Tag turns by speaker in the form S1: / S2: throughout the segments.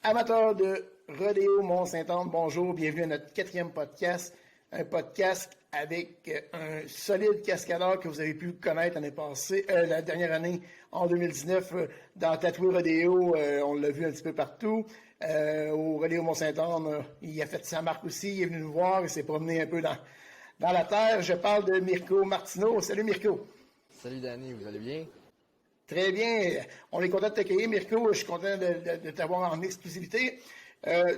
S1: Amateurs de Rodéo Mont-Saint-Anne, bonjour, bienvenue à notre 4e podcast. Un podcast avec un solide cascadeur que vous avez pu connaître l'année passée, la dernière année, en 2019, dans Tatoué Rodéo. On l'a vu un petit peu partout. Au Rodéo Mont-Saint-Anne, il a fait sa marque aussi, il est venu nous voir, il s'est promené un peu dans la terre. Je parle de Mirko Martineau. Salut Mirko.
S2: Salut Danny, vous allez bien?
S1: Très bien. On est content de t'accueillir, Mirko. Je suis content de t'avoir en exclusivité.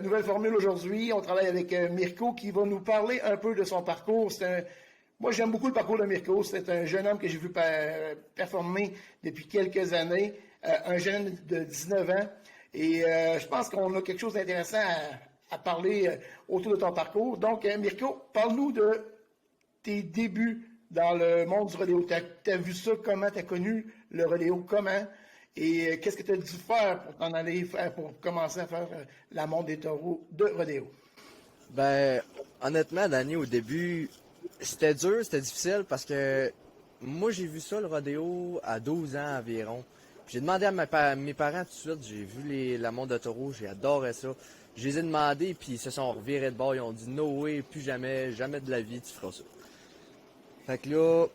S1: Nouvelle formule aujourd'hui. On travaille avec Mirko qui va nous parler un peu de son parcours. Moi, j'aime beaucoup le parcours de Mirko. C'est un jeune homme que j'ai vu performer depuis quelques années. Un jeune de 19 ans. Et je pense qu'on a quelque chose d'intéressant à parler autour de ton parcours. Donc, Mirko, parle-nous de tes débuts dans le monde du rodéo. Tu as vu ça comment? Tu as connu le rodéo comment? Et qu'est-ce que tu as dû faire pour t'en aller faire, pour commencer à faire la monte des taureaux de rodéo?
S2: Ben, honnêtement, Danny, au début, c'était dur, c'était difficile parce que moi, j'ai vu ça, le rodéo, à 12 ans environ. J'ai demandé à mes parents tout de suite, j'ai vu la monte de taureau, j'ai adoré ça. Je les ai demandé, puis ils se sont revirés de bord, ils ont dit « No way, plus jamais, jamais de la vie, tu feras ça. » Fait que là,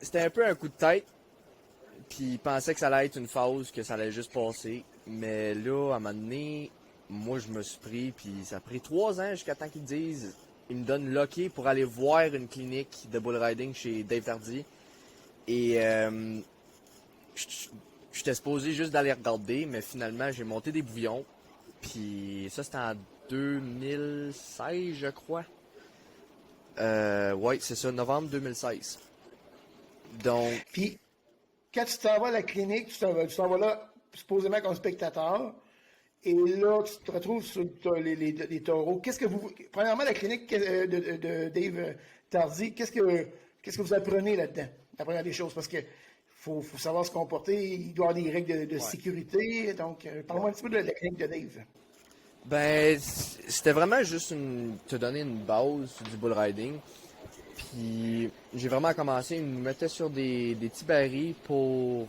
S2: c'était un peu un coup de tête. Puis ils pensaient que ça allait être une phase, que ça allait juste passer. Mais là, à un moment donné, moi je me suis pris, puis ça a pris 3 ans jusqu'à temps qu'ils disent, ils me donnent l'ok pour aller voir une clinique de bull riding chez Dave Tardy. Et j'étais supposé juste d'aller regarder, mais finalement j'ai monté des bouillons. Puis ça c'était en 2016, je crois. Ouais, c'est ça, novembre 2016. Donc,
S1: Puis, quand tu t'en vas à la clinique, tu t'en vas là supposément comme spectateur. Et là, tu te retrouves sur les taureaux. Premièrement, la clinique de Dave Tardy, qu'est-ce que vous apprenez là-dedans? La première des choses, parce que faut savoir se comporter, il doit y avoir des règles de
S2: ouais.
S1: sécurité. Donc, parle-moi un petit peu de la clinique de Dave.
S2: Ben, c'était vraiment juste te donner une base du bull riding. Puis j'ai vraiment commencé, ils me mettaient sur des petits barils pour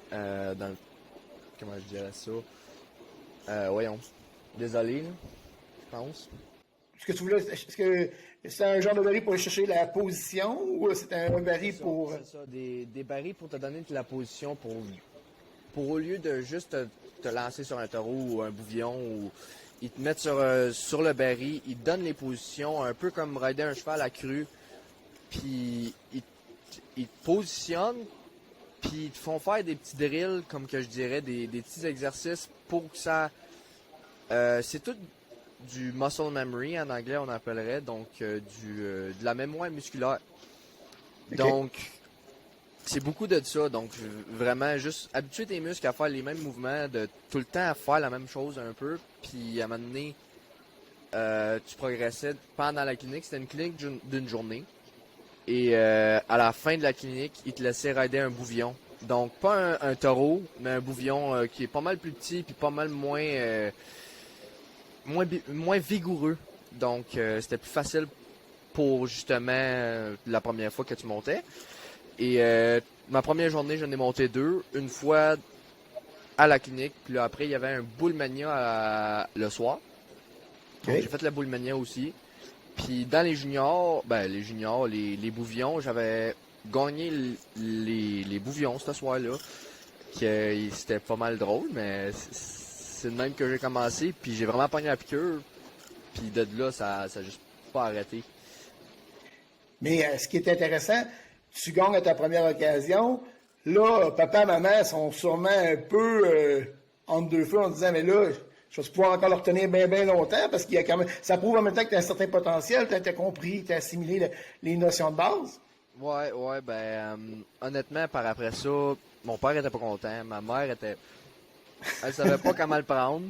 S2: comment je dirais ça? Voyons. Désolé, là, je pense.
S1: Est-ce que c'est un genre de baril pour aller chercher la position ou c'est un baril
S2: C'est ça,
S1: pour.
S2: c'est ça. Des barils pour te donner de la position pour au lieu de juste te lancer sur un taureau ou un bouvillon ou ils te mettent sur le baril, ils te donnent les positions un peu comme rider un cheval à crue. Puis ils te positionnent, puis ils te font faire des petits drills, comme que je dirais, des petits exercices pour que ça... c'est tout du muscle memory, en anglais on appellerait, donc de la mémoire musculaire.
S1: OK.
S2: Donc, c'est beaucoup de ça, donc vraiment juste habituer tes muscles à faire les mêmes mouvements, de tout le temps à faire la même chose un peu, puis à un moment donné, tu progressais pendant la clinique, c'était une clinique d'une journée. Et à la fin de la clinique, ils te laissaient rider un bouvillon. Donc, pas un taureau, mais un bouvillon qui est pas mal plus petit puis pas mal moins vigoureux. Donc, c'était plus facile pour justement la première fois que tu montais. Et ma première journée, j'en ai monté 2. Une fois à la clinique, puis là, après, il y avait un bull mania le soir. Donc,
S1: OK.
S2: j'ai fait la bull mania aussi. Puis dans les juniors, les bouvillons, j'avais gagné les bouvillons ce soir-là. C'était pas mal drôle, mais c'est de même que j'ai commencé. Puis j'ai vraiment pogné la piqûre. Puis de là, ça a juste pas arrêté.
S1: Mais ce qui est intéressant, tu gagnes à ta première occasion. Là, papa et maman sont sûrement un peu entre deux feux en disant, mais là, je vais pouvoir encore le retenir bien, bien longtemps parce qu'il y a quand même. Ça prouve en même temps que tu as un certain potentiel, tu as compris, tu as assimilé les notions de base.
S2: Ouais, honnêtement, par après ça, mon père était pas content. Ma mère elle savait pas comment le prendre.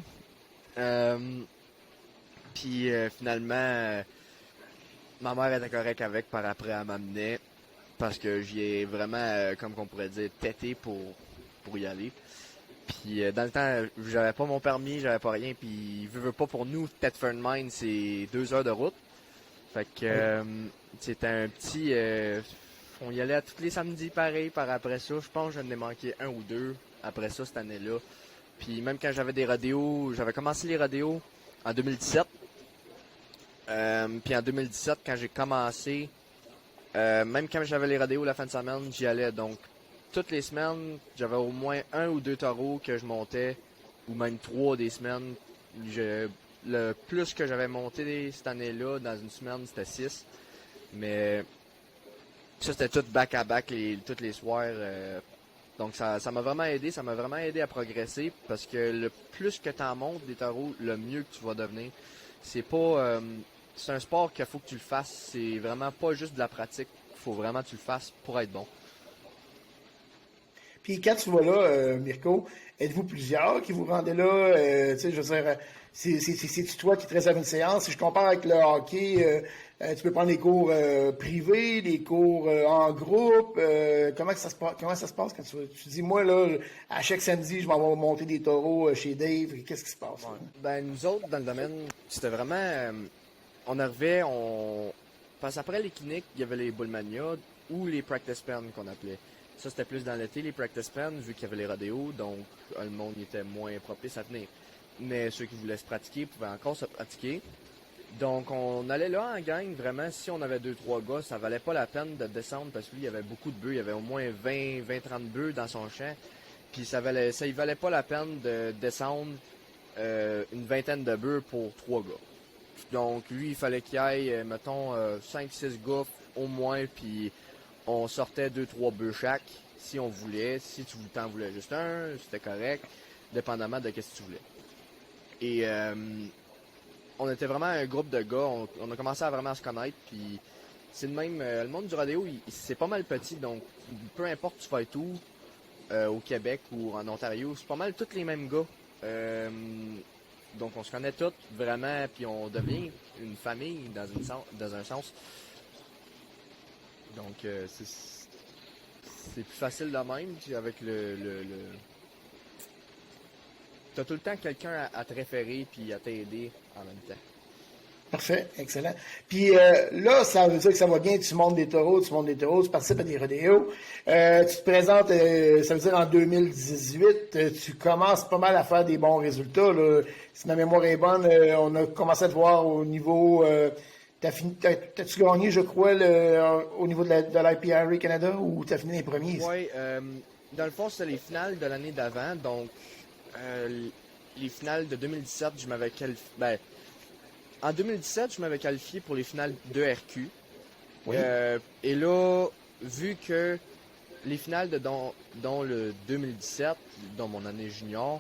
S2: Puis finalement, ma mère était correcte avec par après, elle m'amenait. Parce que j'y ai vraiment, comme on pourrait dire, tété pour y aller. Puis dans le temps, j'avais pas mon permis, j'avais pas rien. Puis veux pas pour nous, Thetford Mine, c'est 2 heures de route. Fait que
S1: Oui.
S2: c'était un petit... on y allait à tous les samedis pareil. Par après ça, je pense que j'en ai manqué un ou deux après ça cette année-là. Puis même quand j'avais des rodéos, j'avais commencé les rodéos en 2017. Puis en 2017, quand j'ai commencé, même quand j'avais les rodéos la fin de semaine, j'y allais. Donc, toutes les semaines, j'avais au moins 1 ou 2 taureaux que je montais, ou même 3 des semaines. Le plus que j'avais monté cette année-là, dans une semaine, c'était 6. Mais ça, c'était tout back-à-back tous les soirs. Donc, ça m'a vraiment aidé. Ça m'a vraiment aidé à progresser parce que le plus que tu en montes des taureaux, le mieux que tu vas devenir. C'est pas... c'est un sport qu'il faut que tu le fasses. C'est vraiment pas juste de la pratique. Il faut vraiment que tu le fasses pour être bon.
S1: Puis quand tu vas là, Mirko, êtes-vous plusieurs qui vous rendez là? Tu sais, je veux dire, c'est toi qui te réserve une séance. Si je compare avec le hockey, tu peux prendre des cours privés, des cours en groupe. Comment ça se passe quand tu dis, moi, là, à chaque samedi, je m'en vais monter des taureaux chez Dave. Qu'est-ce qui se passe?
S2: Ouais. Ben, nous autres, dans le domaine, c'était vraiment... on arrivait, parce qu'après les cliniques, il y avait les Bullmania ou les practice pens qu'on appelait. Ça, c'était plus dans l'été, les practice pens, vu qu'il y avait les rodéos, donc le monde était moins propice à venir. Mais ceux qui voulaient se pratiquer pouvaient encore se pratiquer. Donc, on allait là en gang, vraiment, si on avait 2-3 gars, ça valait pas la peine de descendre, parce que lui, il y avait beaucoup de bœufs, il y avait au moins 20-30 bœufs dans son champ. Puis ça y valait pas la peine de descendre une vingtaine de bœufs pour 3 gars. Donc, lui, il fallait qu'il aille, mettons, 5-6 gars au moins, puis on sortait 2-3 bœufs chaque, si on voulait. Si tu t'en voulais juste un, c'était correct, dépendamment de ce que tu voulais. Et on était vraiment un groupe de gars, on a commencé à vraiment se connaître, puis c'est le même, le monde du rodéo, c'est pas mal petit, donc peu importe tu vas être où, au Québec ou en Ontario, c'est pas mal tous les mêmes gars. Donc on se connaît tous vraiment, puis on devient une famille dans un sens. Donc c'est plus facile de même, puis avec t'as tout le temps quelqu'un à te référer puis à t'aider en même temps.
S1: Parfait, excellent. Puis là, ça veut dire que ça va bien, tu montes des taureaux, tu participes à des rodéos. Tu te présentes, ça veut dire en 2018, tu commences pas mal à faire des bons résultats. Là. Si ma mémoire est bonne, on a commencé à te voir au niveau... t'as-tu gagné, je crois, au niveau de l'IPRA Canada ou t'as fini les premiers?
S2: Oui, dans le fond, c'était les finales de l'année d'avant. Donc, les finales de 2017, je m'avais qualifié... en 2017, je m'avais qualifié pour les finales de RQ.
S1: Oui.
S2: Et là, vu que les finales dont le 2017, dans mon année junior,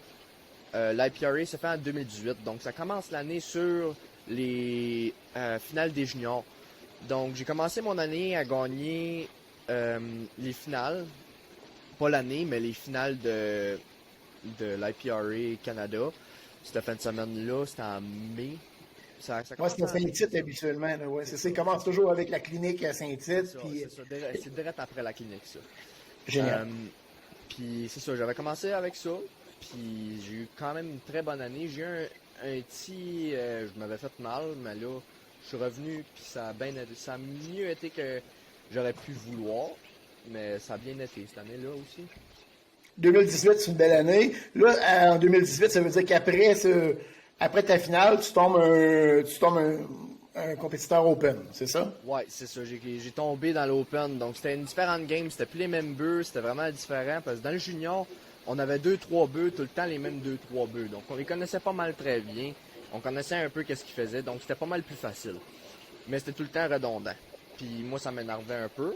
S2: l'IPRA se fait en 2018. Donc, ça commence l'année sur les finales des juniors. Donc, j'ai commencé mon année à gagner les finales. Pas l'année, mais les finales de l'IPRA Canada. Cette fin de semaine-là, c'était en mai. Ça
S1: Ouais, c'est à Saint-Tite habituellement. Là, ouais. Ça commence toujours avec la clinique à Saint-Tite.
S2: C'est direct après la clinique, ça.
S1: Génial.
S2: Puis c'est ça, j'avais commencé avec ça. Puis j'ai eu quand même une très bonne année. J'ai eu un petit... je m'avais fait mal, mais là, je suis revenu. Puis ça a mieux été que j'aurais pu vouloir. Mais ça a bien été cette année-là aussi.
S1: 2018, c'est une belle année. Là, en 2018, ça veut dire après ta finale, tu tombes un compétiteur open, c'est ça?
S2: Ouais, c'est ça. J'ai tombé dans l'open. Donc c'était une différente game. C'était plus les mêmes bœufs. C'était vraiment différent. Parce que dans le junior, on avait 2-3 bœufs, tout le temps les mêmes 2-3 bœufs. Donc on les connaissait pas mal très bien. On connaissait un peu qu'est-ce qu'ils faisaient. Donc c'était pas mal plus facile. Mais c'était tout le temps redondant. Puis moi, ça m'énervait un peu.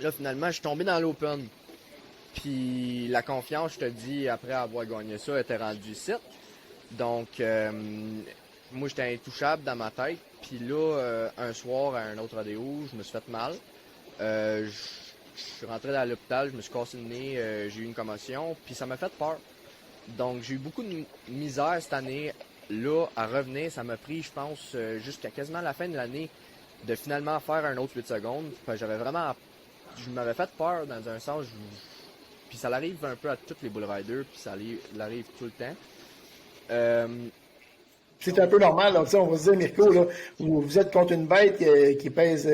S2: Là, finalement, je suis tombé dans l'open. Puis la confiance, je te dis, après avoir gagné ça, était rendue ici. Donc, moi, j'étais intouchable dans ma tête. Puis là, un soir, à un autre rodéo, je me suis fait mal. Je suis rentré dans l'hôpital, je me suis cassé le nez, j'ai eu une commotion. Puis ça m'a fait peur. Donc, j'ai eu beaucoup de misère cette année-là à revenir. Ça m'a pris, je pense, jusqu'à quasiment la fin de l'année, de finalement faire un autre 8 secondes. J'avais vraiment... Je m'avais fait peur dans un sens. Puis ça arrive un peu à tous les bull riders, puis ça arrive tout le temps.
S1: C'est un peu normal, là, on va se dire, Mirko, là, vous êtes contre une bête qui pèse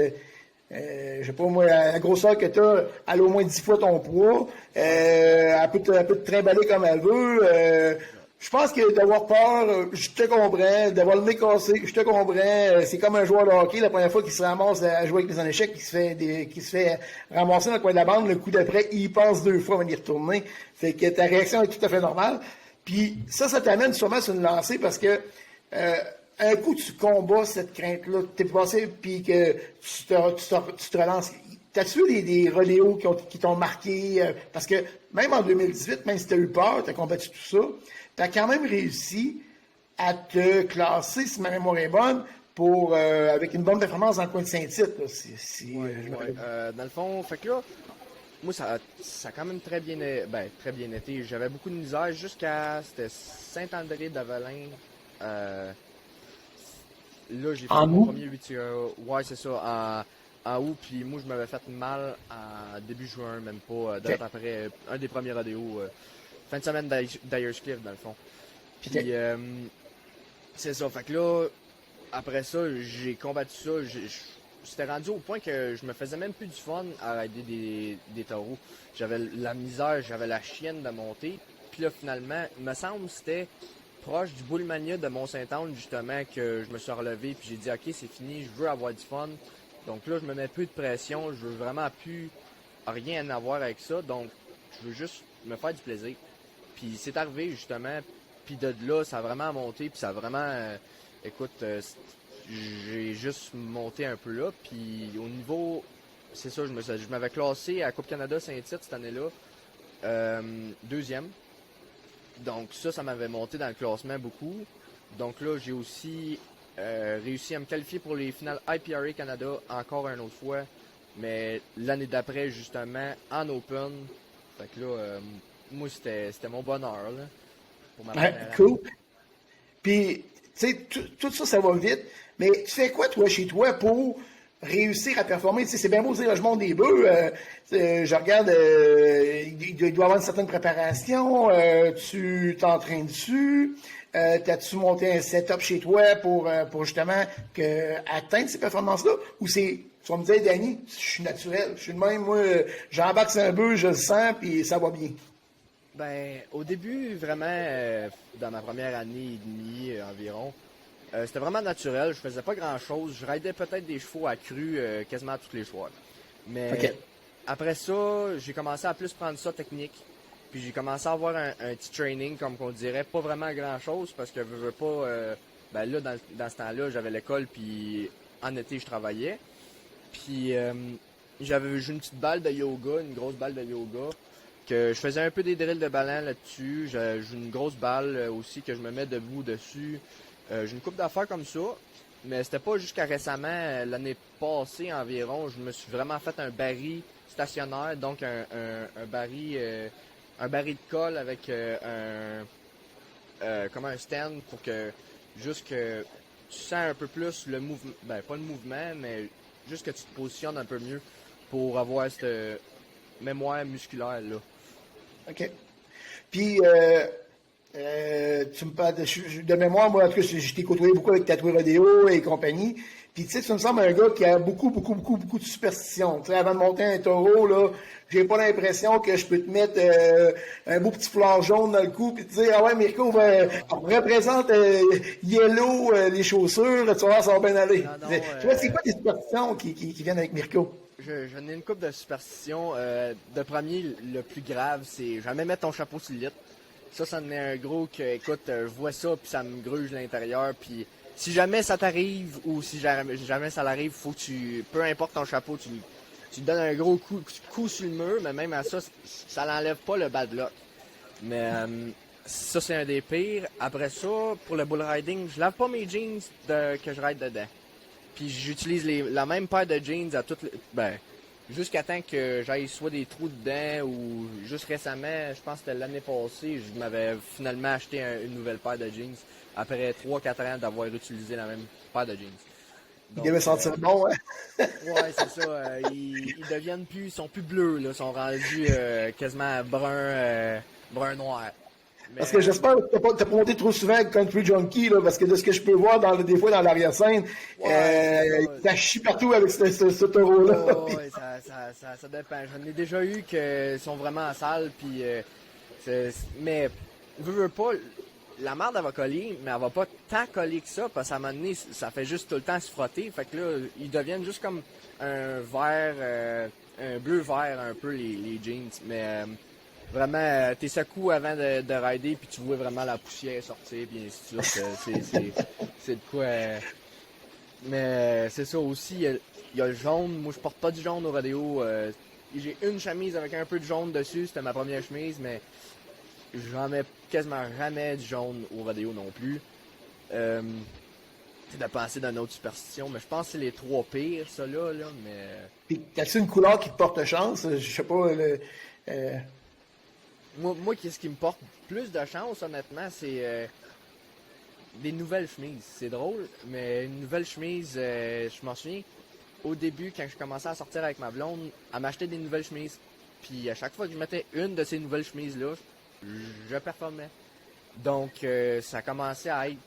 S1: je sais pas moi, la grosseur que tu as, elle a au moins 10 fois ton poids. Elle peut te trimballer comme elle veut. Je pense que d'avoir peur, je te comprends. D'avoir le nez cassé, je te comprends. C'est comme un joueur de hockey, la première fois qu'il se ramasse à jouer avec les en échecs, qui se fait ramasser dans le coin de la bande, le coup d'après, il passe 2 fois avant d'y retourner. Fait que ta réaction est tout à fait normale. Puis ça t'amène sûrement sur une lancée parce que un coup tu combats cette crainte-là, t'es passé, puis que tu te relances. T'as-tu eu des rodéos qui t'ont marqué? Parce que même en 2018, même si t'as eu peur, t'as combattu tout ça, t'as quand même réussi à te classer, si ma mémoire est bonne, avec une bonne performance dans le coin de Saint-Tite.
S2: Dans le fond, fait que là, moi, ça a quand même très très bien été. J'avais beaucoup de misère c'était Saint-André-d'Avelin. Là, j'ai fait mon premier 8 ouais, c'est ça, en août, puis moi, je m'avais fait mal en début juin, même pas, après un des premiers rodéos, fin de semaine d'Ayers Cliff, dans le fond. Puis, c'est ça, fait que là, après ça, j'ai combattu ça, c'était rendu au point que je me faisais même plus du fun à aider des taureaux. J'avais la misère, j'avais la chienne de monter, puis là, finalement, il me semble que c'était proche du Bullmania de Mont-Saint-Anne, justement, que je me suis relevé, puis j'ai dit, OK, c'est fini, je veux avoir du fun. Donc là, je me mets plus de pression, je veux vraiment plus rien à voir avec ça, donc je veux juste me faire du plaisir. Puis c'est arrivé, justement, puis de là, ça a vraiment monté, puis ça a vraiment, écoute, j'ai juste monté un peu là, puis au niveau, c'est ça, je m'avais classé à Coupe Canada Saint-Tite cette année-là, deuxième. Donc ça m'avait monté dans le classement beaucoup. Donc là, j'ai aussi réussi à me qualifier pour les finales IPRA Canada encore une autre fois. Mais l'année d'après, justement, en Open. Fait que là, moi, c'était mon bonheur, là, pour ma première année.
S1: Cool. Puis, tu sais, tout ça, ça va vite. Mais tu fais quoi, toi, chez toi, pour réussir à performer? Tu sais, c'est bien beau de dire, là, je monte des bœufs. Je regarde, il doit y avoir une certaine préparation. Tu t'entraînes dessus. T'as-tu monté un setup chez toi pour justement atteindre ces performances-là? Ou tu vas me dire, Danny, je suis naturel. Je suis de même, moi, j'embarque sur un bœuf, je le sens, puis ça va bien.
S2: Ben, au début, vraiment, dans ma première année et demie environ, c'était vraiment naturel. Je faisais pas grand-chose. Je raidais peut-être des chevaux à cru quasiment tous les soirs. Mais après ça, j'ai commencé à plus prendre ça technique. Puis j'ai commencé à avoir un petit training, comme qu'on dirait, pas vraiment grand-chose, parce que je veux pas... ben là, dans ce temps-là, j'avais l'école, puis en été, je travaillais. Puis j'ai une petite balle de yoga, une grosse balle de yoga, que je faisais un peu des drills de ballon là-dessus. J'ai une grosse balle aussi que je me mets debout dessus. J'ai une coupe d'affaires comme ça, mais c'était pas jusqu'à récemment, l'année passée environ, je me suis vraiment fait un baril stationnaire, donc un baril de colle avec comme un stand pour que juste que tu sens un peu plus le mouvement, ben pas le mouvement, mais juste que tu te positionnes un peu mieux pour avoir cette mémoire musculaire là.
S1: OK. Puis, tu me parles de mémoire, moi, en tout cas, je t'ai côtoyé beaucoup avec Tatoué Rodéo et compagnie. Puis, tu sais, tu me sembles un gars qui a beaucoup de superstitions. Tu sais, avant de monter un taureau, là, j'ai pas l'impression que je peux te mettre un beau petit foulard jaune dans le cou puis te dire, ah ouais, Mirko, représente Yellow, les chaussures, tu vas voir, ça va bien aller. Tu vois, c'est quoi tes superstitions qui viennent avec Mirko?
S2: J'en ai une couple de superstitions. De premier, le plus grave, c'est jamais mettre ton chapeau sur le lit. Ça en est un gros que, écoute, je vois ça, puis ça me gruge l'intérieur, puis si jamais ça t'arrive, ou si jamais ça l'arrive, faut que peu importe ton chapeau, tu donnes un gros coup sur le mur, mais même à ça, ça n'enlève pas le bad luck. Mais ça, c'est un des pires. Après ça, pour le bull riding, je lave pas mes jeans que je ride dedans. Puis j'utilise la même paire de jeans à toutes les... Ben, jusqu'à temps que j'aille soit des trous dedans ou juste récemment, je pense que c'était l'année passée, je m'avais finalement acheté une nouvelle paire de jeans après 3-4 ans d'avoir utilisé la même paire de jeans.
S1: Donc, il devait sentir bon, hein?
S2: Ouais, c'est ça. Ils sont plus bleus, là, ils sont rendus quasiment brun noir.
S1: Parce que
S2: Mais
S1: j'espère que t'as pas monté trop souvent avec Country Junkie, là, parce que de ce que je peux voir des fois dans l'arrière-scène,
S2: ouais, c'est ça.
S1: ça chie partout avec ce taureau-là.
S2: Oh, ouais, ça dépend. J'en ai déjà eu qui sont vraiment en salle, puis mais veux pas, la merde elle va coller, mais elle va pas tant coller que ça, parce qu'à un moment donné, ça fait juste tout le temps se frotter. Fait que là, ils deviennent juste comme un vert, un bleu vert un peu les jeans. Mais vraiment, t'es secou avant de rider, puis tu vois vraiment la poussière sortir, puis ainsi de suite. C'est de quoi. Mais c'est ça aussi, il y a le jaune. Moi, je porte pas du jaune au rodéo. J'ai une chemise avec un peu de jaune dessus, c'était ma première chemise, mais j'en mets quasiment jamais du jaune au rodéo non plus. C'est de penser d'une autre superstition, mais je pense que c'est les trois pires, ça là, mais...
S1: Puis, t'as-tu une couleur qui te porte chance? Je sais pas,
S2: Moi, qu'est-ce qui me porte plus de chance, honnêtement, c'est des nouvelles chemises. C'est drôle, mais une nouvelle chemise, je m'en souviens, au début, quand je commençais à sortir avec ma blonde, elle m'achetait des nouvelles chemises. Puis à chaque fois que je mettais une de ces nouvelles chemises-là, je performais. Donc, ça a commencé à être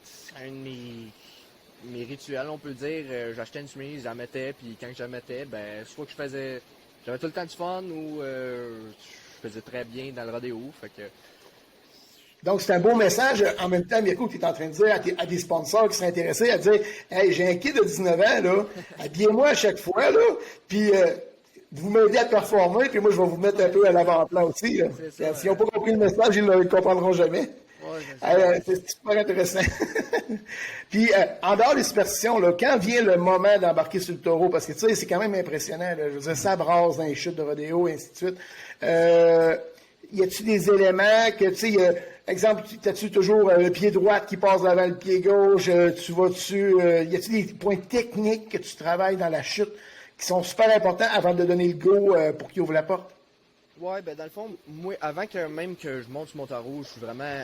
S2: un de mes rituels, on peut dire. J'achetais une chemise, je la mettais, puis quand je la mettais, ben, soit que j'avais tout le temps du fun ou je faisais très bien dans le rodéo. Fait que,
S1: donc, c'est un beau message. En même temps, Mirko, tu es en train de dire à des sponsors qui seraient intéressés à dire hey, j'ai un kid de 19 ans, là, habillez-moi à chaque fois, là, puis vous m'aidez à performer, puis moi, je vais vous mettre un peu à l'avant-plan aussi. Là.
S2: c'est ça.
S1: S'ils n'ont pas compris le message, ils ne le comprendront jamais.
S2: Ouais, c'est ça.
S1: C'est super intéressant. Puis, en dehors des superstitions, là, quand vient le moment d'embarquer sur le taureau, parce que tu sais, c'est quand même impressionnant, là, je veux dire, ça brasse dans les chutes de rodéo, et ainsi de suite. Y a-tu des éléments que, tu sais, exemple, as-tu toujours le pied droit qui passe devant le pied gauche, tu vas-tu, y a-tu des points techniques que tu travailles dans la chute qui sont super importants avant de donner le go pour qu'il ouvre la porte?
S2: Ouais, ben dans le fond, moi, avant que même que je monte sur mon tarot, je suis vraiment...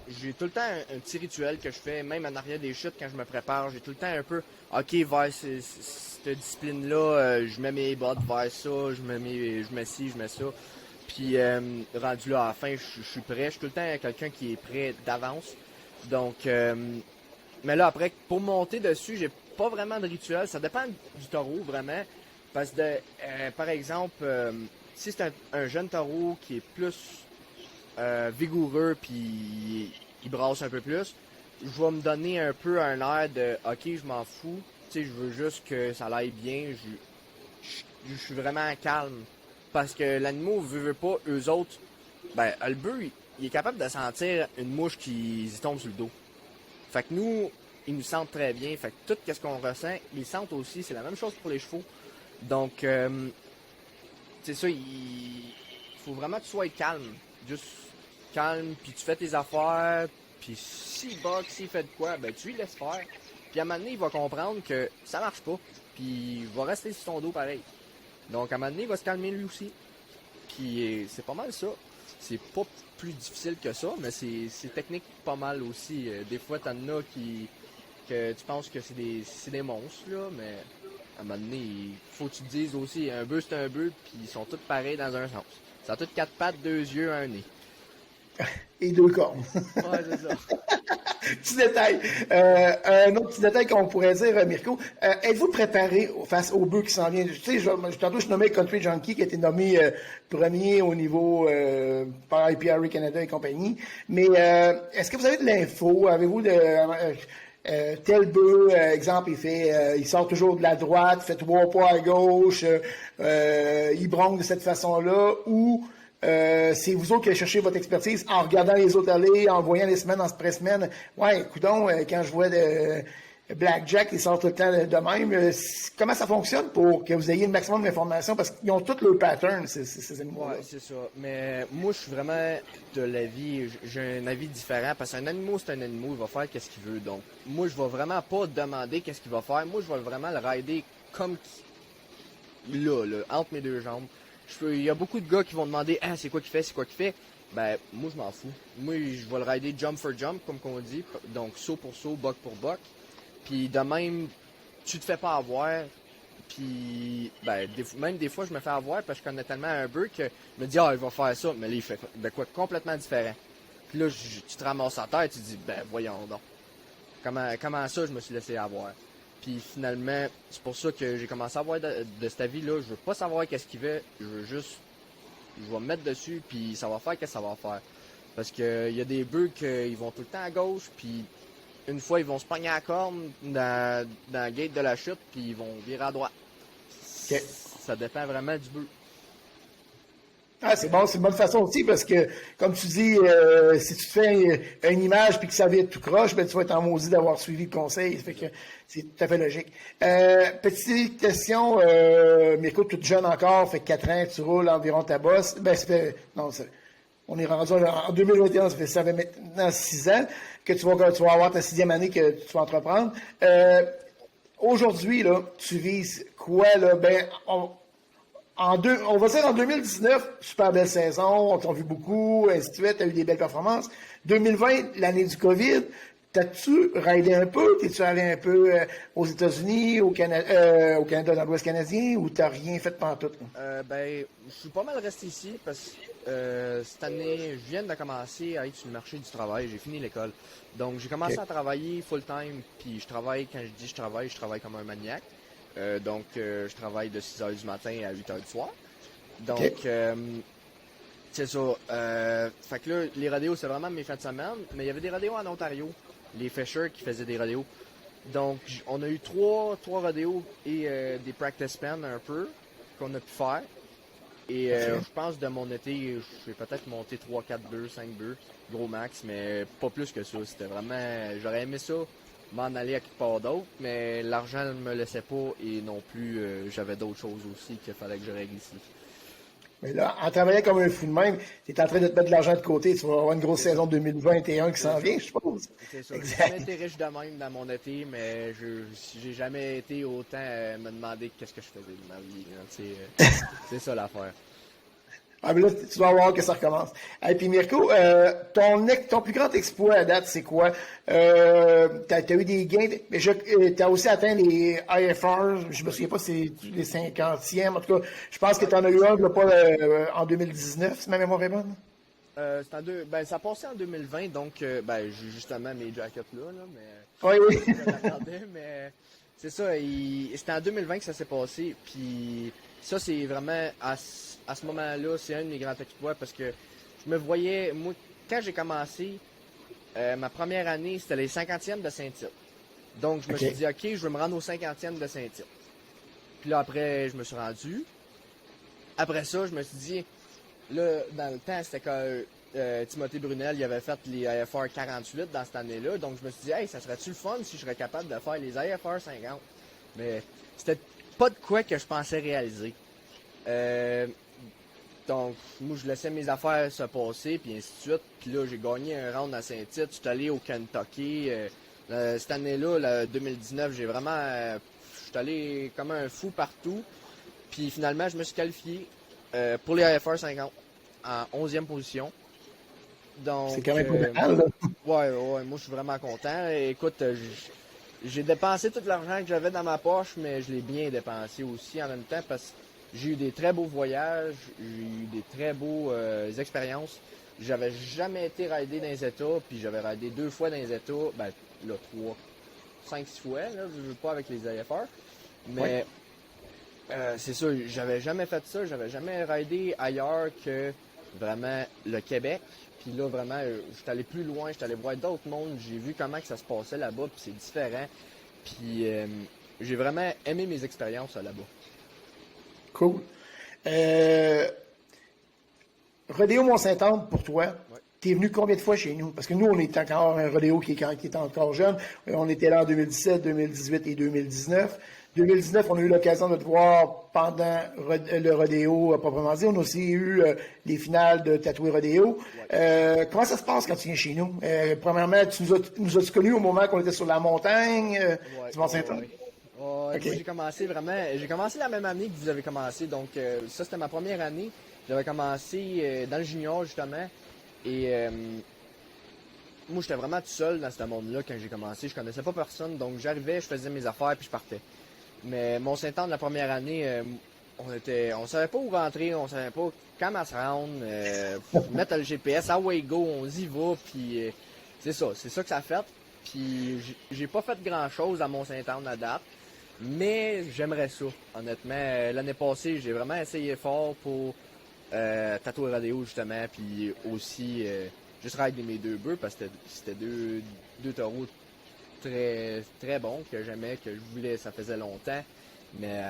S2: J'ai tout le temps un petit rituel que je fais, même en arrière des chutes, quand je me prépare. J'ai tout le temps un peu, OK, vers cette discipline-là, je mets mes bottes vers ça, je mets ci, je mets ça. Puis, rendu là à la fin, je suis prêt. Je suis tout le temps quelqu'un qui est prêt d'avance. Donc, mais là, après, pour monter dessus, j'ai pas vraiment de rituel. Ça dépend du taureau, vraiment. Parce que, par exemple, si c'est un jeune taureau qui est plus vigoureux puis il brasse un peu plus, je vais me donner un peu un air de OK, je m'en fous, tu sais, je veux juste que ça aille bien, je suis vraiment calme. Parce que l'animal veut pas, eux autres, ben, le bœuf, il est capable de sentir une mouche qui y tombe sur le dos. Fait que nous, ils nous sentent très bien. Fait que tout ce qu'on ressent, ils sentent aussi. C'est la même chose pour les chevaux. Donc, c'est ça, il faut vraiment que tu sois calme. Juste calme, puis tu fais tes affaires, puis s'il bug, s'il fait de quoi, ben tu lui laisses faire. Puis à un moment donné, il va comprendre que ça marche pas, puis il va rester sur ton dos pareil. Donc à un moment donné, il va se calmer lui aussi. Puis c'est pas mal ça. C'est pas plus difficile que ça, mais c'est technique pas mal aussi. Des fois, t'en as que tu penses que c'est des monstres, là, mais à un moment donné, il faut que tu te dises aussi, un bœuf c'est un bœuf, puis ils sont tous pareils dans un sens. Ça a toutes quatre pattes, deux yeux, un nez.
S1: Et deux cornes.
S2: Ouais, c'est ça.
S1: Petit détail. Un autre petit détail qu'on pourrait dire, Mirko, êtes-vous préparé face au bœuf qui s'en vient? Tu sais, tantôt, je nommais Country Junkie, qui a été nommé premier au niveau par IPRA Canada et compagnie. Mais est-ce que vous avez de l'info? Avez-vous tel bœuf, exemple, il sort toujours de la droite, fait 3 pas à gauche, il bronque de cette façon-là, ou c'est vous autres qui allez chercher votre expertise en regardant les autres aller, en voyant les semaines en pré-semaine. Ouais, coudonc, quand je vois Blackjack, il sort tout le temps de même. Comment ça fonctionne pour que vous ayez le maximum d'informations? Parce qu'ils ont tous leurs patterns, ces animaux-là.
S2: Ouais, c'est ça. Mais moi, je suis vraiment de l'avis, j'ai un avis différent, parce qu'un animal, c'est un animal, il va faire qu'est-ce qu'il veut. Donc, moi, je vais vraiment pas demander qu'est-ce qu'il va faire. Moi, je vais vraiment le rider comme là, entre mes deux jambes. Il y a beaucoup de gars qui vont demander « Ah, c'est quoi qu'il fait, c'est quoi qu'il fait? » Ben, moi, je m'en fous. Moi, je vais le rider jump for jump, comme qu'on dit. Donc, saut pour saut, buck pour buck. Puis, de même, tu te fais pas avoir. Puis, ben, même des fois, je me fais avoir parce que je connais tellement un bœuf que je me dis « Ah, il va faire ça. » Mais là, il fait de quoi complètement différent. Puis là, tu te ramasses à terre et tu te dis, ben voyons donc. Comment ça, je me suis laissé avoir? Puis finalement, c'est pour ça que j'ai commencé à avoir de cette avis-là. Je veux pas savoir qu'est-ce qu'il fait. Je veux juste, je vais me mettre dessus, puis ça va faire qu'est-ce que ça va faire. Parce que il y a des bœufs qui vont tout le temps à gauche, puis une fois, ils vont se pogner à la corne dans le gate de la chute, puis ils vont virer à droite.
S1: OK.
S2: Ça dépend vraiment du bœuf.
S1: Ah, c'est bon, c'est une bonne façon aussi parce que, comme tu dis, si tu te fais une image puis que ça vient tout croche, ben, tu vas être en maudit d'avoir suivi le conseil. Ça fait que c'est tout à fait logique. Petite question, Mirko, toute jeune encore, fait 4 ans, tu roules environ ta bosse. Ben, ça fait, non, on est rendu en 2021, ça fait maintenant 6 ans que tu vas avoir ta 6e année que tu vas entreprendre. Aujourd'hui, là, tu vises quoi, là? Ben, on va dire en 2019, super belle saison, on t'a vu beaucoup, ainsi de suite, tu as eu des belles performances. 2020, l'année du COVID, t'as-tu raidé un peu? T'es-tu allé un peu aux États-Unis, au Canada, dans l'Ouest canadien, ou t'as rien fait pantoute?
S2: Ben, je suis pas mal resté ici parce que cette année, je viens de commencer à être sur le marché du travail. J'ai fini l'école. Donc, j'ai commencé à travailler full-time. Puis, je travaille comme un maniaque. Donc, je travaille de 6 heures du matin à 8 heures du soir. Donc, c'est ça. Fait que là, les rodéos, c'est vraiment mes fins de semaine. Mais il y avait des rodéos en Ontario. Les Fisher qui faisaient des rodéos. Donc, on a eu trois rodéos et des practice pen un peu qu'on a pu faire. Et je pense de mon été, je vais peut-être monter 3, 4 bœufs, 5 bœufs, gros max, mais pas plus que ça. C'était vraiment. J'aurais aimé ça, m'en aller à quelque part d'autre, mais l'argent ne me laissait pas et non plus j'avais d'autres choses aussi qu'il fallait que je règle ici.
S1: Mais là, en travaillant comme un fou de même, tu es en train de te mettre de l'argent de côté. Tu vas avoir une grosse saison 2021 qui s'en vient, je suppose.
S2: C'est ça. J'ai
S1: Exact.
S2: jamais été riche de même dans mon été, mais j'ai jamais été autant me demander qu'est-ce que je faisais de ma vie. Hein, c'est ça l'affaire.
S1: Ah, mais là, tu vas voir que ça recommence. Et puis, Mirko, ton plus grand exploit à date, c'est quoi? T'as eu des gains, mais t'as aussi atteint les IFR, je me souviens pas si c'est les 50e, en tout cas, je pense que t'en as eu un, là, pas en 2019, si ma mémoire est bonne.
S2: Ben, ça passait en 2020, donc ben, j'ai justement mes jackets là, mais
S1: Oui, oui.
S2: je l'attendais, mais c'est ça, c'était en 2020 que ça s'est passé, puis ça c'est vraiment à ce moment-là, c'est un de mes grands exploits parce que je me voyais, moi, quand j'ai commencé, ma première année, c'était les 50e de Saint-Tite. Donc je me suis dit, ok, je vais me rendre aux 50e de Saint-Tite. Puis là après, je me suis rendu. Après ça, je me suis dit, là, dans le temps, c'était que Timothée Brunel, il avait fait les IFR 48 dans cette année-là. Donc, je me suis dit, hey, ça serait-tu le fun si je serais capable de faire les IFR 50? Mais c'était pas de quoi que je pensais réaliser. Donc, moi, je laissais mes affaires se passer, puis ainsi de suite. Puis là, j'ai gagné un round à Saint-Tite. Je suis allé au Kentucky. Cette année-là, la 2019, j'ai vraiment... je suis allé comme un fou partout. Puis finalement, je me suis qualifié pour les IFR 50 en 11e position. Donc,
S1: C'est quand même pas mal, là.
S2: ouais, moi je suis vraiment content. Écoute, j'ai dépensé tout l'argent que j'avais dans ma poche, mais je l'ai bien dépensé aussi en même temps parce que j'ai eu des très beaux voyages, j'ai eu des très beaux expériences. J'avais jamais été raidé dans les États, puis j'avais raidé 2 fois dans les États, ben là 3, 5, 6 fois, là, je veux pas avec les IFR. Mais c'est ça, j'avais jamais fait ça, j'avais jamais raidé ailleurs que vraiment le Québec. Puis là, vraiment, je suis allé plus loin, je suis allé voir d'autres mondes, j'ai vu comment que ça se passait là-bas, puis c'est différent. Puis j'ai vraiment aimé mes expériences là-bas.
S1: Cool. Rodéo Mont-Saint-Anne, pour toi, t'es venu combien de fois chez nous? Parce que nous, on est encore un rodéo qui est encore jeune. On était là en 2017, 2018 et 2019. 2019, on a eu l'occasion de te voir pendant le rodéo, proprement dit. On a aussi eu les finales de Tatoué Rodéo. Comment ça se passe quand tu viens chez nous? Premièrement, nous as-tu connus au moment qu'on était sur la montagne du Mont-Saint-Anne?
S2: Moi, j'ai commencé la même année que vous avez commencé. Donc, ça, c'était ma première année. J'avais commencé dans le junior, justement. Et moi, j'étais vraiment tout seul dans ce monde-là quand j'ai commencé. Je connaissais pas personne. Donc, j'arrivais, je faisais mes affaires, puis je partais. Mais Mont-Saint-Anne, la première année, on savait pas où rentrer, on savait pas comment se rendre, mettre le GPS, away go, on y va, puis c'est ça que ça a fait. Puis j'ai pas fait grand chose à Mont-Saint-Anne à date, mais j'aimerais ça, honnêtement. L'année passée, j'ai vraiment essayé fort pour tatouer rodéo justement, puis aussi juste rider mes deux bœufs parce que c'était deux taureaux très très bons que j'aimais, que je voulais, ça faisait longtemps. Mais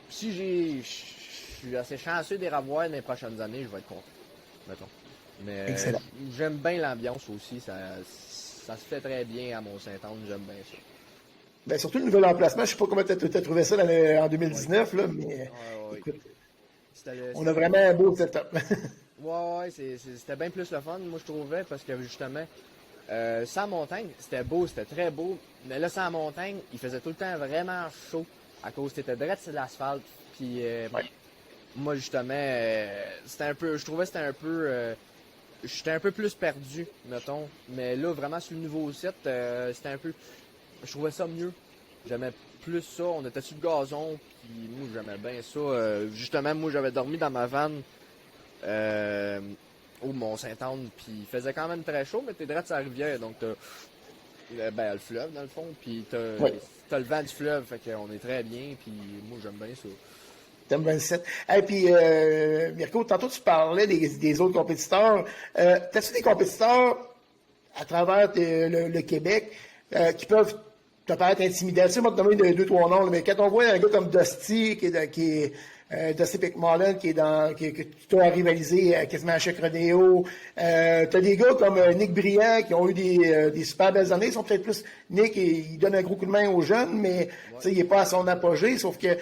S2: si je suis assez chanceux d'y revoir dans les prochaines années, je vais être content, mettons. Mais
S1: Excellent.
S2: j'aime bien l'ambiance aussi, ça se fait très bien à Mont-Saint-Anne, j'aime bien ça.
S1: Ben, surtout le nouvel emplacement, je sais pas comment tu as trouvé ça en 2019, là, mais
S2: Ouais.
S1: écoute,
S2: C'était,
S1: on a vraiment un beau setup.
S2: ouais, c'était bien plus le fun, moi je trouvais, parce que justement, sans montagne, c'était beau, c'était très beau, mais là, sans montagne, il faisait tout le temps vraiment chaud, à cause que c'était direct sur l'asphalte, puis
S1: Ouais.
S2: moi justement, c'était un peu, je trouvais que c'était un peu, j'étais un peu plus perdu, mettons, mais là, vraiment sur le nouveau site, c'était un peu, je trouvais ça mieux, j'aimais plus ça, on était sur le gazon, puis moi j'aimais bien ça, justement, moi j'avais dormi dans ma van, au Mont-Saint-Anne, puis il faisait quand même très chaud, mais t'es direct sur la rivière, donc t'as le fleuve dans le fond, puis
S1: Ouais.
S2: t'as le vent du fleuve, fait qu'on est très bien, puis moi j'aime bien ça.
S1: Thème 27. Et puis, Mirko, tantôt tu parlais des autres compétiteurs. T'as-tu des compétiteurs à travers le Québec qui peuvent te paraître intimidants? Tu sais, moi, te nommer deux, trois noms, là, mais quand on voit un gars comme Dusty, Dusty McMullen, que tu dois rivaliser quasiment à chaque rodéo. T'as des gars comme Nick Briand qui ont eu des super belles années. Ils sont peut-être plus, Nick, il donne un gros coup de main aux jeunes, mais tu sais, il n'est pas à son apogée, sauf que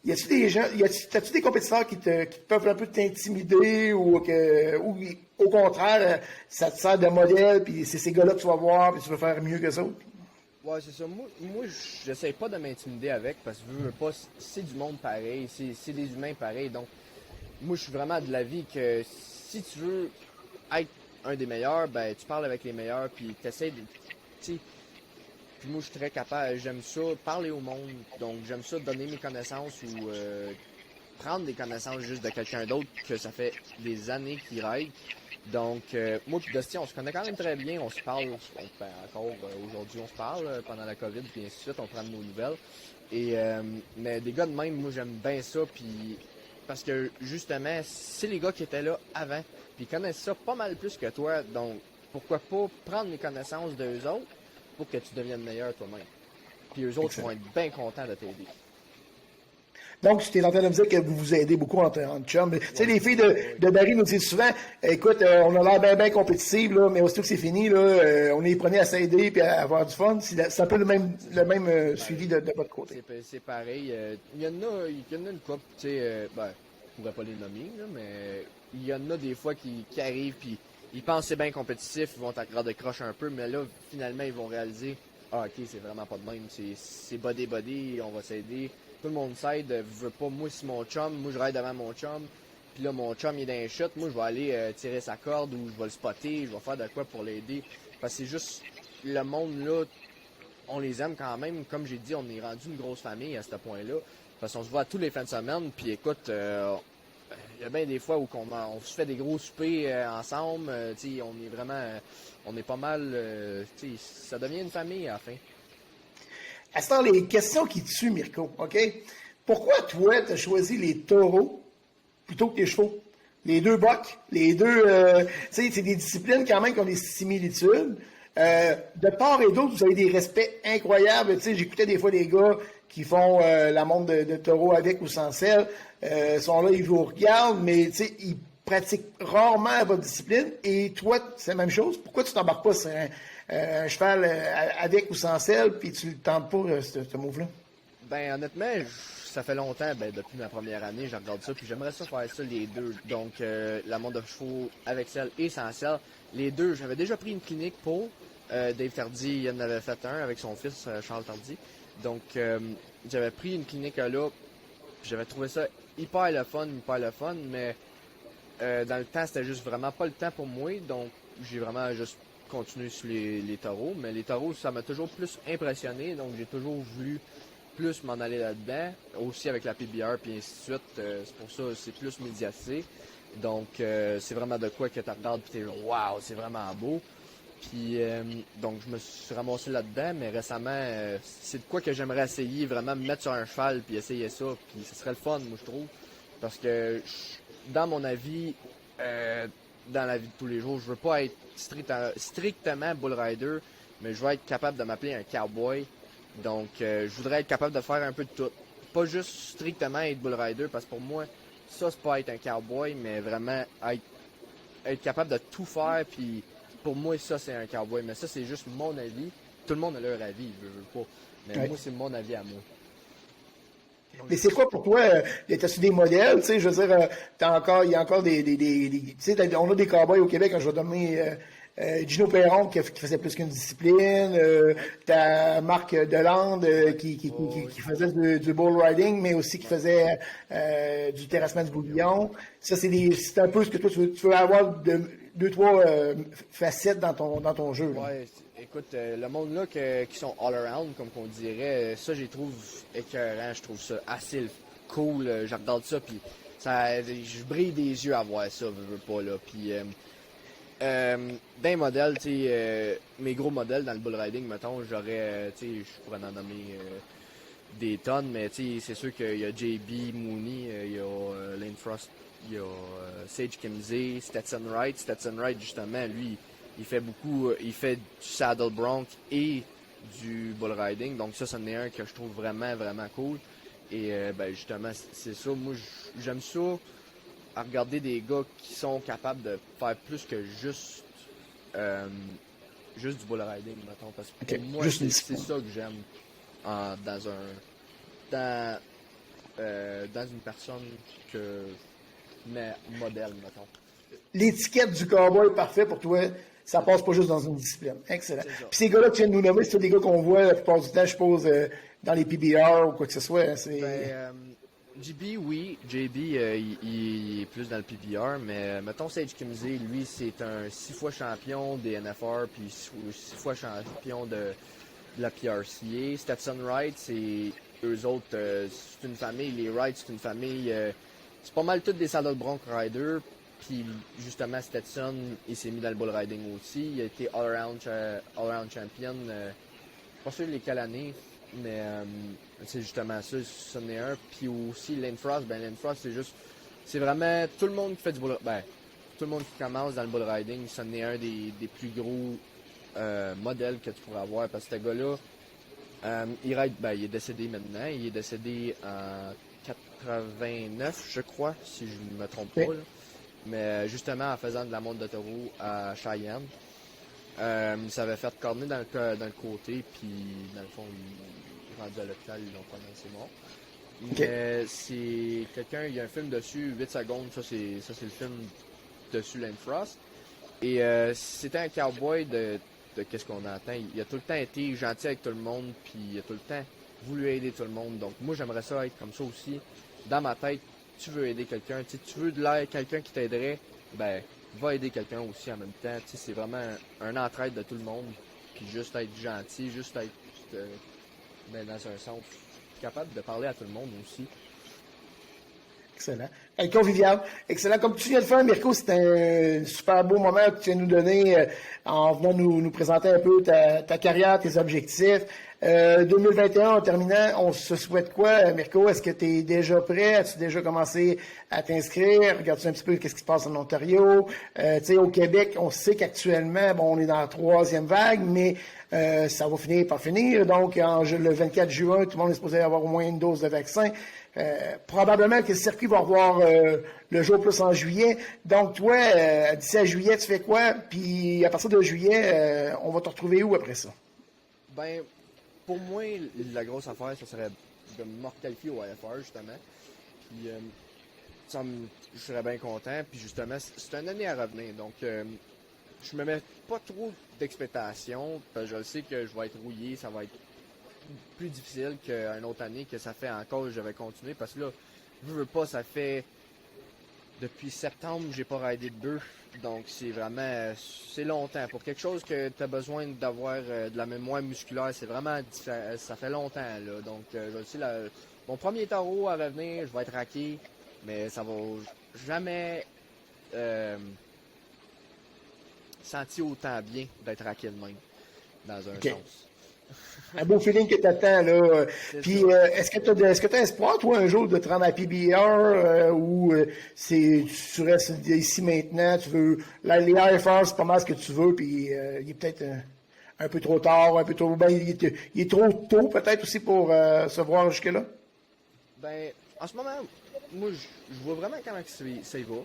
S1: y a-tu des gens, t'as-tu des compétiteurs qui peuvent un peu t'intimider ou au contraire, ça te sert de modèle, puis c'est ces gars-là que tu vas voir, puis tu vas faire mieux que ça?
S2: Ouais, c'est ça. Moi j'essaie pas de m'intimider avec parce que je veux pas, c'est du monde pareil, c'est des humains pareils. Donc, moi, je suis vraiment de l'avis que si tu veux être un des meilleurs, ben, tu parles avec les meilleurs, puis t'essaies de, tu sais, puis moi, je suis très capable, j'aime ça, parler au monde. Donc, j'aime ça, donner mes connaissances ou prendre des connaissances juste de quelqu'un d'autre que ça fait des années qu'il ride. Donc, moi et Dusty, on se connaît quand même très bien. On se parle, ben, encore aujourd'hui, on se parle pendant la COVID, puis ainsi de suite, on prend de nos nouvelles. Et, mais des gars de même, moi, j'aime bien ça, puis parce que justement, c'est les gars qui étaient là avant, puis ils connaissent ça pas mal plus que toi. Donc, pourquoi pas prendre les connaissances d'eux autres pour que tu deviennes meilleur toi-même. Puis eux autres vont être bien contents de t'aider.
S1: Donc, tu t'es en train de me dire que vous vous aidez beaucoup en chum. Tu sais,
S2: Ouais,
S1: les filles
S2: ouais.
S1: de Barry nous disent souvent, écoute, on a l'air bien compétitive, là, mais aussitôt que c'est fini, là, on est prenés à s'aider et à avoir du fun. C'est un peu le même suivi de votre côté.
S2: C'est pareil. Il y en a une couple, tu sais, ben, je pourrais pas les nommer, là, mais il y en a des fois qui arrivent puis ils pensent que c'est bien compétitif, ils vont t'accorder croche un peu, mais là, finalement, ils vont réaliser, ah, ok, c'est vraiment pas de même, c'est body, on va s'aider. Tout le monde s'aide, je veux pas, moi, si mon chum, moi, je ride devant mon chum, puis là, mon chum, il est dans un shot, moi, je vais aller tirer sa corde ou je vais le spotter, je vais faire de quoi pour l'aider. Parce que c'est juste, le monde, là, on les aime quand même. Comme j'ai dit, on est rendu une grosse famille à ce point-là. Parce qu'on se voit tous les fins de semaine. Puis écoute, il y a bien des fois où on se fait des gros soupers ensemble. On est vraiment, on est pas mal. Ça devient une famille à la fin.
S1: À ce temps, les questions qui tuent, Mirko, OK? Pourquoi toi, tu as choisi les taureaux plutôt que les chevaux? Les deux bocs, les deux... tu sais, c'est des disciplines quand même qui ont des similitudes. De part et d'autre, vous avez des respects incroyables. Tu sais, j'écoutais des fois des gars qui font la montre de taureau avec ou sans selle. Sont là, ils vous regardent, mais tu sais, ils pratiquent rarement votre discipline. Et toi, c'est la même chose. Pourquoi tu t'embarques pas sur un cheval avec ou sans selle, puis tu ne tentes pas ce move-là?
S2: Ben honnêtement, ça fait longtemps, ben depuis ma première année, je regarde ça, puis j'aimerais ça faire ça les deux. Donc la montre de chevaux avec selle et sans selle, les deux. J'avais déjà pris une clinique pour Dave Tardy, il en avait fait un avec son fils Charles Tardy. Donc j'avais pris une clinique là, puis j'avais trouvé ça hyper le fun, mais dans le temps c'était juste vraiment pas le temps pour moi, donc j'ai vraiment juste continué sur les taureaux. Mais les taureaux, ça m'a toujours plus impressionné, donc j'ai toujours voulu plus m'en aller là-dedans, aussi avec la PBR puis ainsi de suite. C'est pour ça c'est plus médiatisé. Donc c'est vraiment de quoi que tu regardes puis t'es genre waouh, c'est vraiment beau. Puis donc je me suis ramassé là-dedans, mais récemment c'est de quoi que j'aimerais essayer, vraiment me mettre sur un cheval puis essayer ça, puis ce serait le fun, moi je trouve. Parce que dans mon avis, dans la vie de tous les jours, je veux pas être strictement bull rider, mais je veux être capable de m'appeler un cowboy. Donc je voudrais être capable de faire un peu de tout. Pas juste strictement être bull rider, parce que pour moi, ça c'est pas être un cowboy, mais vraiment être capable de tout faire, puis pour moi ça c'est un cowboy. Mais ça c'est juste mon avis. Tout le monde a leur avis, je veux pas. Mais
S1: Ouais.
S2: moi c'est mon avis à moi.
S1: Mais c'est quoi pour toi, t'as-tu des modèles, tu sais, je veux dire, il y a encore tu sais, on a des cowboys au Québec, je vais donner Gino Perron qui faisait plus qu'une discipline, t'as Marc Delande qui faisait du bull riding, mais aussi qui faisait du terrassement du bourguignon. Ça, c'est un peu ce que toi, tu veux avoir deux, trois facettes dans ton jeu. Là.
S2: Ouais, écoute, le monde là qui sont all around, comme qu'on dirait, ça j'ai trouve écœurant, je trouve ça assez cool. Je regarde ça puis ça, je brille des yeux à voir ça, veux pas là. Puis d'un modèle, tu sais, mes gros modèles dans le bull riding, mettons, j'aurais, tu sais, je pourrais en nommer des tonnes, mais tu sais, c'est sûr qu'il y a JB Mooney, il y a Lane Frost, il y a Sage Kimzey, Stetson Wright. Stetson Wright, justement, lui, il fait il fait du saddle bronc et du bull riding, donc ça, c'en est un que je trouve vraiment, vraiment cool. Et ben justement, c'est ça, moi, j'aime ça, à regarder des gars qui sont capables de faire plus que juste du bull riding, mettons, parce que pour moi, c'est ça que j'aime dans une personne que mais modèle, mettons.
S1: L'étiquette du cowboy parfait pour toi, ça passe pas juste dans une discipline. Excellent. Puis ces gars-là que tu viens de nous nommer, c'est des gars qu'on voit la plupart du temps, je suppose, dans les PBR ou quoi que ce soit. Hein,
S2: JB, oui. JB, il est plus dans le PBR, mais mettons Sage Kimzey, lui, c'est un 6 fois champion des NFR, puis 6 fois champion de la PRCA. Stetson Wright, c'est eux autres, c'est une famille. Les Wright, c'est une famille. C'est pas mal tous des saddle bronc riders. Puis justement, Stetson, il s'est mis dans le bull riding aussi. Il a été all-around champion. Pas sûr lesquelles années, mais c'est justement ça, c'en est un. Puis aussi Lane Frost, Lane Frost, c'est vraiment tout le monde qui fait du bull, tout le monde qui commence dans le bull riding, c'en est un des plus gros modèles que tu pourrais avoir, parce que ce gars-là, il est décédé maintenant, il est décédé en 89, je crois, si je ne me trompe pas, là. Mais justement en faisant de la monte de taureau à Cheyenne. Il s'avait fait corner dans le côté, puis dans le fond, il est rendu à l'hôpital, ils l'ont prononcé mort. Mais c'est quelqu'un, il y a un film dessus, 8 secondes, ça c'est le film dessus Lane Frost. Et c'était un cowboy de qu'est-ce qu'on entend. Il a tout le temps été gentil avec tout le monde, puis il a tout le temps voulu aider tout le monde. Donc moi j'aimerais ça être comme ça aussi. Dans ma tête, tu veux aider quelqu'un, tu veux de l'aide, quelqu'un qui t'aiderait, va aider quelqu'un aussi en même temps. C'est vraiment un entraide de tout le monde. Puis juste être gentil, juste être dans un sens capable de parler à tout le monde aussi.
S1: Excellent. Convivial. Excellent. Comme tu viens de faire, Mirko, c'était un super beau moment que tu viens de nous donner en venant nous présenter un peu ta carrière, tes objectifs. 2021, en terminant, on se souhaite quoi, Mirko? Est-ce que tu es déjà prêt? As-tu déjà commencé à t'inscrire? Regarde-tu un petit peu qu'est-ce qui se passe en Ontario? Au Québec, on sait qu'actuellement, on est dans la 3e vague, mais ça va finir par finir. Donc, le 24 juin, tout le monde est supposé avoir au moins une dose de vaccin. Probablement que le circuit va revoir le jour plus en juillet. Donc, toi, d'ici à juillet, tu fais quoi? Puis, à partir de juillet, on va te retrouver où après ça?
S2: Pour moi, la grosse affaire, ça serait de me qualifier au IFR, justement. Puis, je serais bien content. Puis, justement, c'est une année à revenir. Donc, je me mets pas trop d'expectations. Parce que je sais que je vais être rouillé. Ça va être plus difficile qu'une autre année que ça fait encore que je vais continuer. Parce que là, je veux pas, ça fait depuis septembre, j'ai pas ridé de bœuf. Donc c'est vraiment c'est longtemps. Pour quelque chose que tu as besoin d'avoir de la mémoire musculaire, c'est vraiment ça fait longtemps là. Donc je le sais, mon premier taureau à venir, je vais être raqué, mais ça va jamais sentir autant bien d'être raqué de même, dans un sens.
S1: Un beau feeling que tu attends, là. Puis, est-ce que tu as espoir, toi, un jour, de te rendre à PBR ou tu restes ici maintenant, tu veux. Là, les IFR, c'est pas mal ce que tu veux, puis il est peut-être un peu trop tard, un peu trop. Ben, il est trop tôt, peut-être aussi, pour se voir jusque-là?
S2: Ben, en ce moment, moi, je vois vraiment comment ça y va.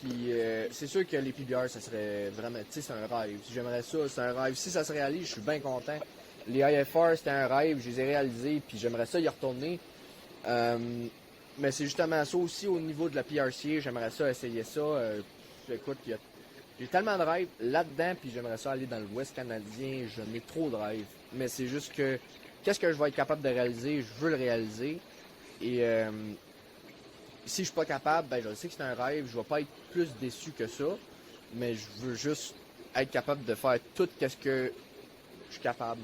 S2: Puis, c'est sûr que les PBR, ça serait vraiment. Tu sais, c'est un rêve. J'aimerais ça, c'est un rêve. Si ça se réalise, je suis bien content. Les IFR, c'était un rêve, je les ai réalisés, puis j'aimerais ça y retourner. Mais c'est justement ça aussi au niveau de la PRCA, j'aimerais ça essayer ça. Écoute, j'ai tellement de rêves là-dedans, puis j'aimerais ça aller dans l'Ouest canadien, j'en ai trop de rêves. Mais c'est juste que, qu'est-ce que je vais être capable de réaliser, je veux le réaliser. Et si je suis pas capable, ben je sais que c'est un rêve, je vais pas être plus déçu que ça, mais je veux juste être capable de faire tout ce que je suis capable.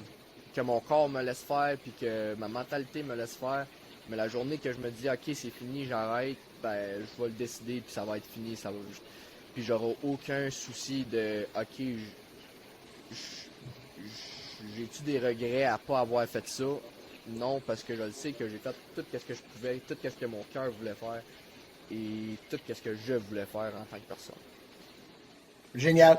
S2: Que mon corps me laisse faire, puis que ma mentalité me laisse faire. Mais la journée que je me dis, OK, c'est fini, j'arrête, ben, je vais le décider, puis ça va être fini. Puis j'aurai aucun souci de, OK, j'ai-tu des regrets à pas avoir fait ça? Non, parce que je le sais que j'ai fait tout ce que je pouvais, tout ce que mon cœur voulait faire, et tout ce que je voulais faire en tant que personne.
S1: Génial.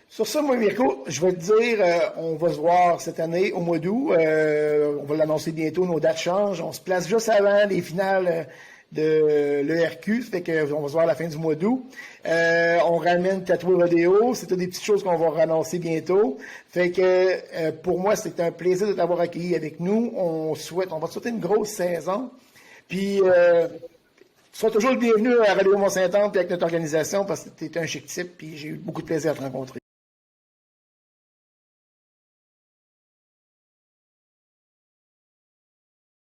S1: Sur ça, moi, Mirko, je vais te dire, on va se voir cette année au mois d'août. On va l'annoncer bientôt, nos dates changent. On se place juste avant les finales de l'ERQ, ça fait qu'on va se voir à la fin du mois d'août. On ramène Tatoué Rodéo, c'est des petites choses qu'on va annoncer bientôt. Fait que pour moi, c'est un plaisir de t'avoir accueilli avec nous. On va te souhaiter une grosse saison. Puis tu seras toujours le bienvenu à Radio Mont-Saint-Anne et avec notre organisation parce que tu es un chic type, puis j'ai eu beaucoup de plaisir à te rencontrer.